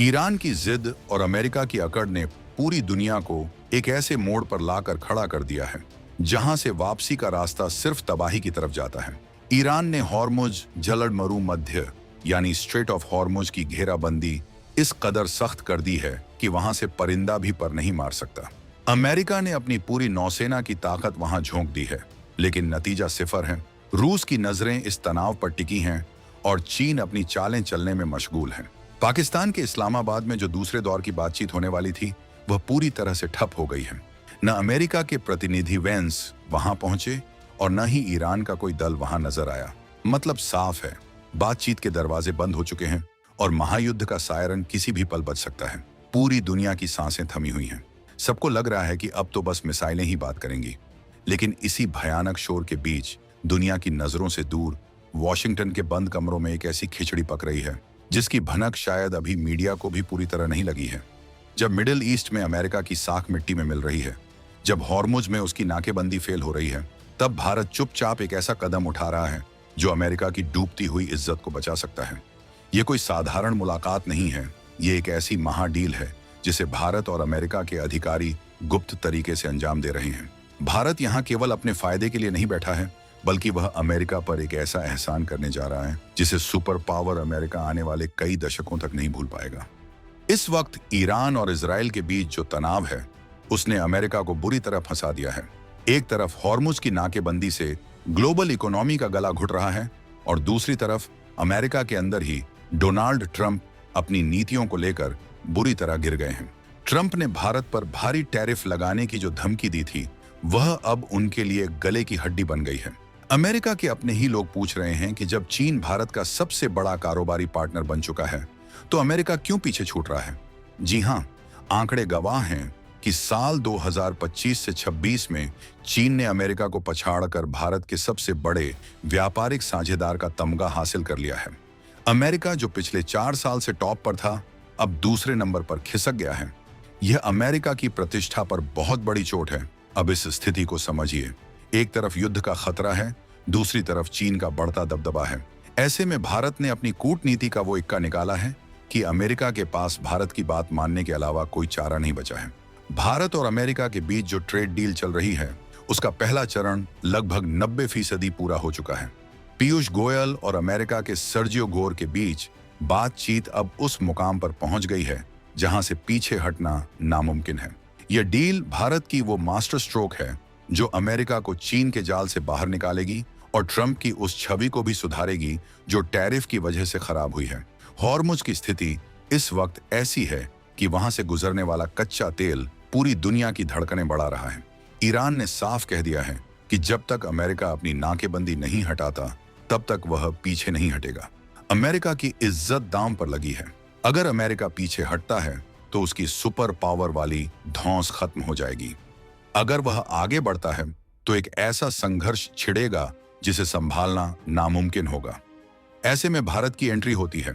Iran की जिद और अमेरिका की अकड़ ने पूरी दुनिया को एक ऐसे मोड़ पर लाकर खड़ा कर दिया है जहां से वापसी का रास्ता सिर्फ तबाही की तरफ जाता है। ईरान ने हॉर्मुज जलड मरू मध्य यानी स्ट्रेट ऑफ हॉर्मुज की घेराबंदी इस कदर सख्त कर दी है कि वहां से परिंदा भी पर नहीं मार सकता। अमेरिका ने अपनी पूरी नौसेना की ताकत वहां झोंक दी है, लेकिन नतीजा सिफर है। रूस की नजरें इस तनाव पर टिकी हैं और चीन अपनी चालें चलने में मशगूल है। पाकिस्तान के इस्लामाबाद में जो दूसरे दौर की बातचीत होने वाली थी वह पूरी तरह से ठप हो गई है। न अमेरिका के प्रतिनिधि वेंस वहां पहुंचे और न ही ईरान का कोई दल वहां नजर आया। मतलब साफ है, बातचीत के दरवाजे बंद हो चुके हैं और महायुद्ध का सायरन किसी भी पल बज सकता है। पूरी दुनिया की सांसें थमी हुई हैं। सबको लग रहा है कि अब तो बस मिसाइलें ही बात करेंगी। लेकिन इसी भयानक शोर के बीच दुनिया की नजरों से दूर वॉशिंगटन के बंद कमरों में एक ऐसी खिचड़ी पक रही है जिसकी भनक शायद अभी मीडिया को भी पूरी तरह नहीं लगी है। जब मिडिल ईस्ट में अमेरिका की साख मिट्टी में मिल रही है, जब हॉर्मुज में उसकी नाकेबंदी फेल हो रही है, तब भारत चुपचाप एक ऐसा कदम उठा रहा है जो अमेरिका की डूबती हुई इज्जत को बचा सकता है। ये कोई साधारण मुलाकात नहीं है, ये एक ऐसी महाडील है जिसे भारत और अमेरिका के अधिकारी गुप्त तरीके से अंजाम दे रहे हैं। भारत यहाँ केवल अपने फायदे के लिए नहीं बैठा है, बल्कि वह अमेरिका पर एक ऐसा एहसान करने जा रहा है जिसे सुपर पावर अमेरिका आने वाले कई दशकों तक नहीं भूल पाएगा। इस वक्त ईरान और इजराइल के बीच जो तनाव है उसने अमेरिका को बुरी तरह फंसा दिया है। एक तरफ हॉर्मुज की नाकेबंदी से ग्लोबल इकोनॉमी का गला घुट रहा है और दूसरी तरफ अमेरिका के अंदर ही डोनाल्ड ट्रंप अपनी नीतियों को लेकर बुरी तरह गिर गए हैं। ट्रंप ने भारत पर भारी टैरिफ लगाने की जो धमकी दी थी वह अब उनके लिए गले की हड्डी बन गई है। अमेरिका के अपने ही लोग पूछ रहे हैं कि जब चीन भारत का सबसे बड़ा कारोबारी पार्टनर बन चुका है तो अमेरिका क्यों पीछे छूट रहा है। जी हां, आंकड़े गवाह हैं कि साल 2025 से 26 में चीन ने अमेरिका को पछाड़कर भारत के सबसे बड़े व्यापारिक साझेदार का तमगा हासिल कर लिया है। अमेरिका जो पिछले 4 साल से टॉप पर था, अब दूसरे नंबर पर खिसक गया है। यह अमेरिका की प्रतिष्ठा पर बहुत बड़ी चोट है। अब इस स्थिति को समझिए, एक तरफ युद्ध का खतरा है, दूसरी तरफ चीन का बढ़ता दबदबा है। ऐसे में भारत ने अपनी कूटनीति का वो इक्का निकाला है कि अमेरिका के पास भारत की बात मानने के अलावा कोई चारा नहीं बचा है। भारत और अमेरिका के बीच जो ट्रेड डील चल रही है उसका पहला चरण लगभग 90% पूरा हो चुका है। पीयूष गोयल और अमेरिका के सर्जियो गोर के बीच बातचीत अब उस मुकाम पर पहुंच गई है जहां से पीछे हटना नामुमकिन है। यह डील भारत की वो मास्टर स्ट्रोक है जो अमेरिका को चीन के जाल से बाहर निकालेगी और ट्रंप की उस छवि को भी सुधारेगी जो टैरिफ की वजह से खराब हुई है। हॉर्मुज की स्थिति इस वक्त ऐसी है कि वहां से गुजरने वाला कच्चा तेल पूरी दुनिया की धड़कनें बढ़ा रहा है। ईरान ने साफ कह दिया है कि जब तक अमेरिका अपनी नाकेबंदी नहीं हटाता तब तक वह पीछे नहीं हटेगा। अमेरिका की इज्जत दांव पर लगी है। अगर अमेरिका पीछे हटता है तो उसकी सुपर पावर वाली धौंस खत्म हो जाएगी। अगर वह आगे बढ़ता है तो एक ऐसा संघर्ष छिड़ेगा जिसे संभालना नामुमकिन होगा। ऐसे में भारत की एंट्री होती है।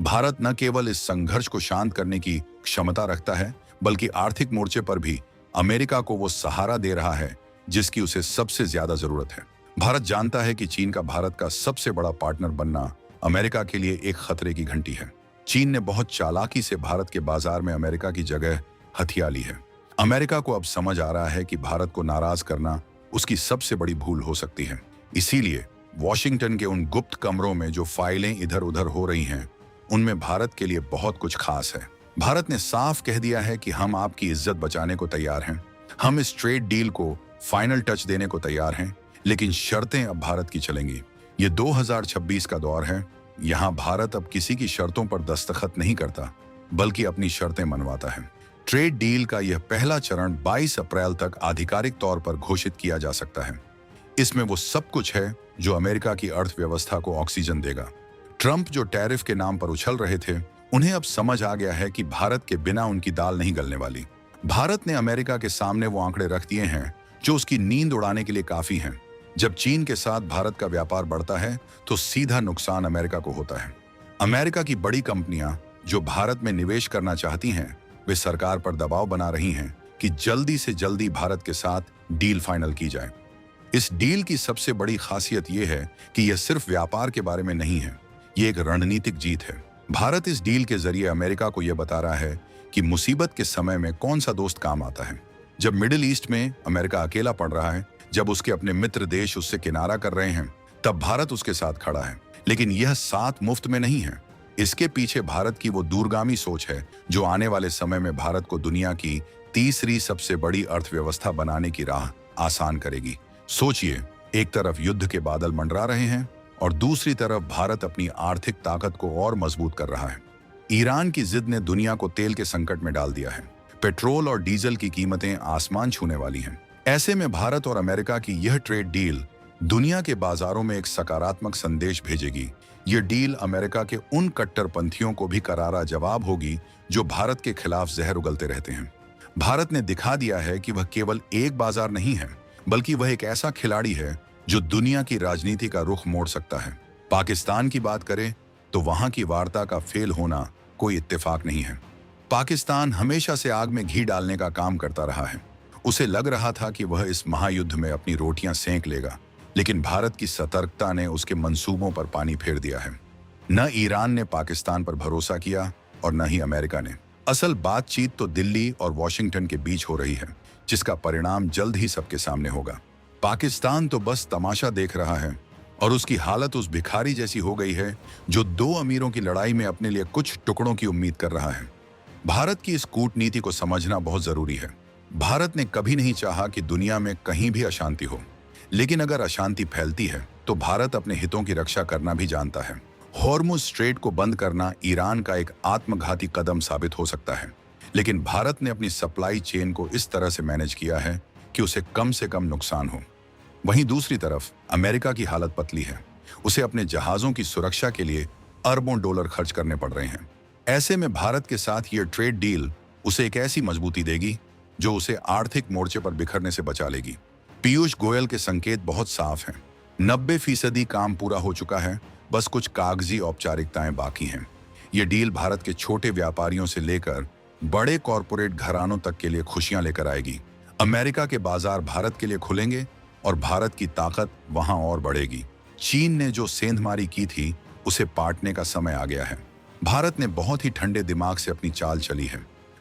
भारत न केवल इस संघर्ष को शांत करने की क्षमता रखता है, बल्कि आर्थिक मोर्चे पर भी अमेरिका को वो सहारा दे रहा है जिसकी उसे सबसे ज्यादा जरूरत है। भारत जानता है कि चीन का भारत का सबसे बड़ा पार्टनर बनना अमेरिका के लिए एक खतरे की घंटी है। चीन ने बहुत चालाकी से भारत के बाजार में अमेरिका की जगह हथिया ली है। अमेरिका को अब समझ आ रहा है कि भारत को नाराज करना उसकी सबसे बड़ी भूल हो सकती है। इसीलिए वॉशिंगटन के उन गुप्त कमरों में जो फाइलें इधर उधर हो रही हैं, उनमें भारत के लिए बहुत कुछ खास है। भारत ने साफ कह दिया है कि हम आपकी इज्जत बचाने को तैयार हैं। हम इस ट्रेड डील को फाइनल टच देने को तैयार हैं, लेकिन शर्तें अब भारत की चलेंगी। ये 2026 का दौर है। यहाँ भारत अब किसी की शर्तों पर दस्तखत नहीं करता, बल्कि अपनी शर्तें मनवाता है। ट्रेड डील का यह पहला चरण 22 अप्रैल तक आधिकारिक तौर पर घोषित किया जा सकता है। इसमें वो सब कुछ है जो अमेरिका की अर्थव्यवस्था को ऑक्सीजन देगा। ट्रंप जो टैरिफ के नाम पर उछल रहे थे, उन्हें अब समझ आ गया है कि भारत के बिना उनकी दाल नहीं गलने वाली। भारत ने अमेरिका के सामने वो आंकड़े रख दिए हैं जो उसकी नींद उड़ाने के लिए काफी हैं। जब चीन के साथ भारत का व्यापार बढ़ता है तो सीधा नुकसान अमेरिका को होता है। अमेरिका की बड़ी कंपनियां जो भारत में निवेश करना चाहती हैं, वे सरकार पर दबाव बना रही हैं कि जल्दी से जल्दी भारत के साथ डील फाइनल की जाए। इस डील की सबसे बड़ी खासियत यह है कि यह सिर्फ व्यापार के बारे में नहीं है, ये एक रणनीतिक जीत है। भारत इस डील के जरिए अमेरिका को यह बता रहा है कि मुसीबत के समय में कौन सा दोस्त काम आता है। जब मिडिल ईस्ट में अमेरिका अकेला पड़ रहा है, जब उसके अपने मित्र देश उससे किनारा कर रहे हैं, तब भारत उसके साथ खड़ा है। लेकिन यह साथ मुफ्त में नहीं है। इसके पीछे भारत की वो दूरगामी सोच है जो आने वाले समय में भारत को दुनिया की तीसरी सबसे बड़ी अर्थव्यवस्था बनाने की राह आसान करेगी। सोचिए, एक तरफ युद्ध के बादल मंडरा रहे हैं और दूसरी तरफ भारत अपनी आर्थिक ताकत को और मजबूत कर रहा है। ईरान की जिद ने दुनिया को तेल के संकट में डाल दिया है। पेट्रोल और डीजल की कीमतें आसमान छूने वाली हैं। ऐसे में भारत और अमेरिका की यह ट्रेड डील दुनिया के बाजारों में एक सकारात्मक संदेश भेजेगी। यह डील अमेरिका के उन कट्टरपंथियों को भी करारा जवाब होगी जो भारत के खिलाफ जहर उगलते रहते हैं। भारत ने दिखा दिया है कि वह केवल एक बाजार नहीं है, बल्कि वह एक ऐसा खिलाड़ी है जो दुनिया की राजनीति का रुख मोड़ सकता है। पाकिस्तान की बात करें तो वहां की वार्ता का फेल होना कोई इत्तेफाक नहीं है। पाकिस्तान हमेशा से आग में घी डालने का काम करता रहा है। उसे लग रहा था कि वह इस महायुद्ध में अपनी रोटियां सेंक लेगा, लेकिन भारत की सतर्कता ने उसके मंसूबों पर पानी फेर दिया है। न ईरान ने पाकिस्तान पर भरोसा किया और न ही अमेरिका ने। असल बातचीत तो दिल्ली और वॉशिंगटन के बीच हो रही है, जिसका परिणाम जल्द ही सबके सामने होगा। पाकिस्तान तो बस तमाशा देख रहा है और उसकी हालत उस भिखारी जैसी हो गई है जो दो अमीरों की लड़ाई में अपने लिए कुछ टुकड़ों की उम्मीद कर रहा है। भारत की इस कूटनीति को समझना बहुत जरूरी है। भारत ने कभी नहीं चाहा कि दुनिया में कहीं भी अशांति हो, लेकिन अगर अशांति फैलती है तो भारत अपने हितों की रक्षा करना भी जानता है। हॉर्मुज स्ट्रेट को बंद करना ईरान का एक आत्मघाती कदम साबित हो सकता है, लेकिन भारत ने अपनी सप्लाई चेन को इस तरह से मैनेज किया है कि उसे कम से कम नुकसान हो। वहीं दूसरी तरफ अमेरिका की हालत पतली है। उसे अपने जहाजों की सुरक्षा के लिए अरबों डॉलर खर्च करने पड़ रहे हैं। ऐसे में भारत के साथ यह ट्रेड डील उसे एक ऐसी मजबूती देगी जो उसे आर्थिक मोर्चे पर बिखरने से बचा लेगी। पीयूष गोयल के संकेत बहुत साफ हैं। 90% काम पूरा हो चुका है, बस कुछ कागजी औपचारिकताएं बाकी हैं। यह डील भारत के छोटे व्यापारियों से लेकर बड़े कॉरपोरेट घरानों तक के लिए खुशियां लेकर आएगी। अमेरिका के बाजार भारत के लिए खुलेंगे और भारत की ताकत वहां और बढ़ेगी। चीन ने जो सेंधमारी की थी, उसे पाटने का समय आ गया है। भारत ने बहुत ही ठंडे दिमाग से अपनी चाल चली है।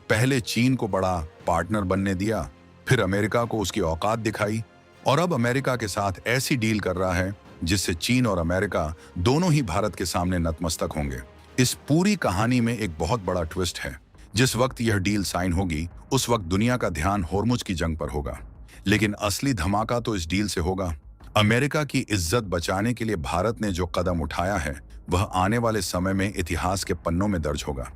पहले चीन को बड़ा पार्टनर बनने दिया, फिर अमेरिका को उसकी औकात दिखाई और अब अमेरिका के साथ ऐसी डील कर रहा है जिससे चीन और अमेरिका दोनों ही भारत के सामने नतमस्तक होंगे। इस पूरी कहानी में एक बहुत बड़ा ट्विस्ट है। जिस वक्त यह डील साइन होगी, उस वक्त दुनिया का ध्यान होर्मुज की जंग पर होगा, लेकिन असली धमाका तो इस डील से होगा। अमेरिका की इज्जत बचाने के लिए भारत ने जो कदम उठाया है, वह आने वाले समय में इतिहास के पन्नों में दर्ज होगा।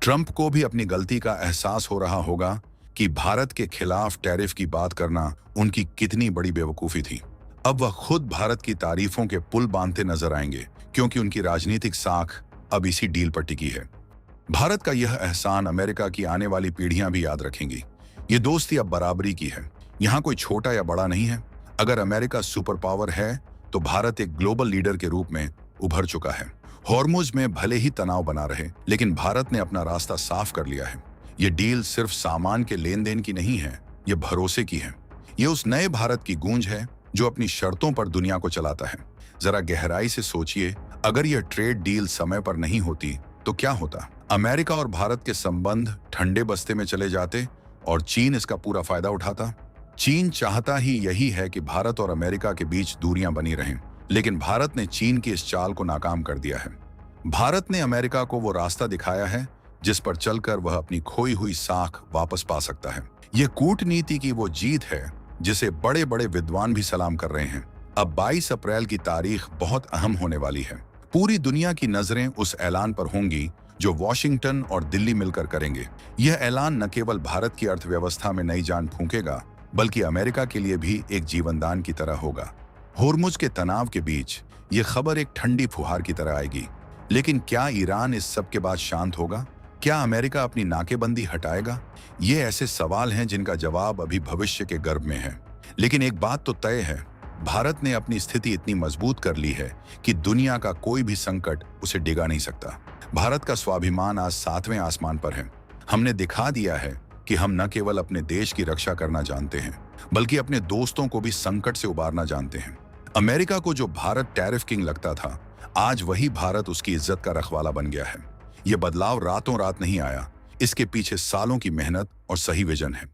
ट्रंप को भी अपनी गलती का एहसास हो रहा होगा कि भारत के खिलाफ टैरिफ की बात करना उनकी कितनी बड़ी बेवकूफी थी। अब वह खुद भारत की तारीफों के पुल बांधते नजर आएंगे, क्योंकि उनकी राजनीतिक साख अब इसी डील पर टिकी है। भारत का यह एहसान अमेरिका की आने वाली पीढ़ियां भी याद रखेंगी। ये दोस्ती अब बराबरी की है। यहाँ कोई छोटा या बड़ा नहीं है। अगर अमेरिका सुपर पावर है तो भारत एक ग्लोबल लीडर के रूप में उभर चुका है। हॉर्मुज में भले ही तनाव बना रहे, लेकिन भारत ने अपना रास्ता साफ कर लिया है। ये डील सिर्फ सामान के लेन देन की नहीं है, ये भरोसे की है। ये उस नए भारत की गूंज है जो अपनी शर्तों पर दुनिया को चलाता है। जरा गहराई से सोचिए, अगर यह ट्रेड डील समय पर नहीं होती तो क्या होता? अमेरिका और भारत के संबंध ठंडे बस्ते में चले जाते और चीन इसका पूरा फायदा उठाता। चीन चाहता ही यही है कि भारत और अमेरिका के बीच दूरियां बनी रहें, लेकिन भारत ने चीन की इस चाल को नाकाम कर दिया है। भारत ने अमेरिका को वो रास्ता दिखाया है जिस पर चलकर वह अपनी खोई हुई साख वापस पा सकता है। ये कूटनीति की वो जीत है जिसे बड़े बड़े विद्वान भी सलाम कर रहे हैं। अब 22 अप्रैल की तारीख बहुत अहम होने वाली है। पूरी दुनिया की नजरें उस ऐलान पर होंगी जो वॉशिंगटन और दिल्ली मिलकर करेंगे। यह ऐलान न केवल भारत की अर्थव्यवस्था में नई जान फूंकेगा, बल्कि अमेरिका के लिए भी एक जीवनदान की तरह होगा। होर्मुज के तनाव के बीच ये खबर एक ठंडी फुहार की तरह आएगी। लेकिन क्या ईरान इस सब के बाद शांत होगा? क्या अमेरिका अपनी नाकेबंदी हटाएगा? ये ऐसे सवाल हैं जिनका जवाब अभी भविष्य के गर्भ में है। लेकिन एक बात तो तय है, भारत ने अपनी स्थिति इतनी मजबूत कर ली है कि दुनिया का कोई भी संकट उसे डिगा नहीं सकता। भारत का स्वाभिमान आज 7वें आसमान पर है। हमने दिखा दिया है कि हम न केवल अपने देश की रक्षा करना जानते हैं, बल्कि अपने दोस्तों को भी संकट से उबारना जानते हैं। अमेरिका को जो भारत टैरिफ किंग लगता था, आज वही भारत उसकी इज्जत का रखवाला बन गया है। ये बदलाव रातों रात नहीं आया, इसके पीछे सालों की मेहनत और सही विजन है।